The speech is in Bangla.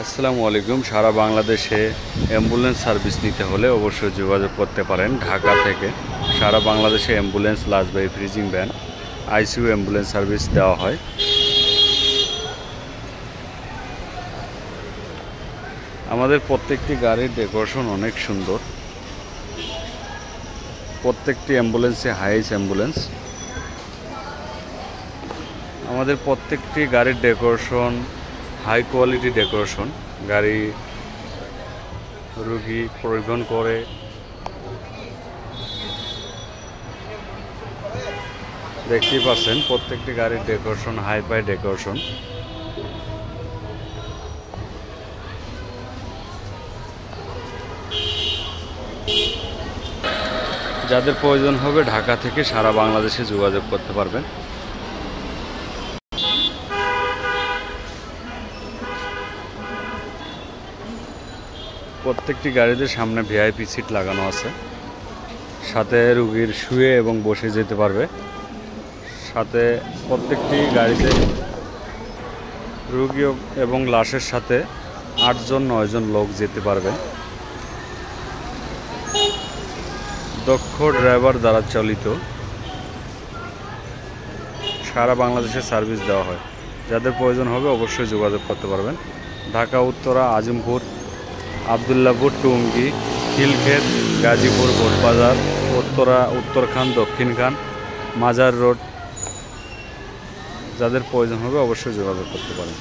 আসসালামু আলাইকুম। সারা বাংলাদেশে অ্যাম্বুলেন্স সার্ভিস নিতে হলে অবশ্যই যোগাযোগ করতে পারেন। ঢাকা থেকে সারা বাংলাদেশে অ্যাম্বুলেন্স, লাশবাহী freezing van, ICU ambulance service দেওয়া হয়। আমাদের প্রত্যেকটি গাড়ির ডেকোরেশন অনেক সুন্দর। প্রত্যেকটি অ্যাম্বুলেন্সে হাইস অ্যাম্বুলেন্স। আমাদের প্রত্যেকটি গাড়ির ডেকোরেশন হাই কোয়ালিটি ডেকোরেশন। গাড়ি রোগী পরিবহন করে দেখতেই পাচ্ছেন, প্রত্যেকটি গাড়ির ডেকোরেশন হাই ফাই ডেকোরেশন। যাদের প্রয়োজন হবে ঢাকা থেকে সারা বাংলাদেশে যোগাযোগ করতে পারবেন। প্রত্যেকটি গাড়িতে সামনে ভিআইপি সিট লাগানো আছে, সাথে রোগীর শুয়ে এবং বসে যেতে পারবে। সাথে প্রত্যেকটি গাড়িতে রোগী এবং লাশের সাথে 8-9 জন লোক যেতে পারবে। দক্ষ ড্রাইভার দ্বারা চালিত সারা বাংলাদেশে সার্ভিস দেওয়া হয়। যাদের প্রয়োজন হবে অবশ্যই যোগাযোগ করতে পারবেন। ঢাকা উত্তরা, আজিমপুর, আবদুল্লাপুর, টুঙ্গি, খিলক্ষেত, গাজীপুর, বোটবাজার, উত্তরখান, দক্ষিণখান, মাজার রোড। যাদের প্রয়োজন হবে অবশ্যই যোগাযোগ করতে পারেন।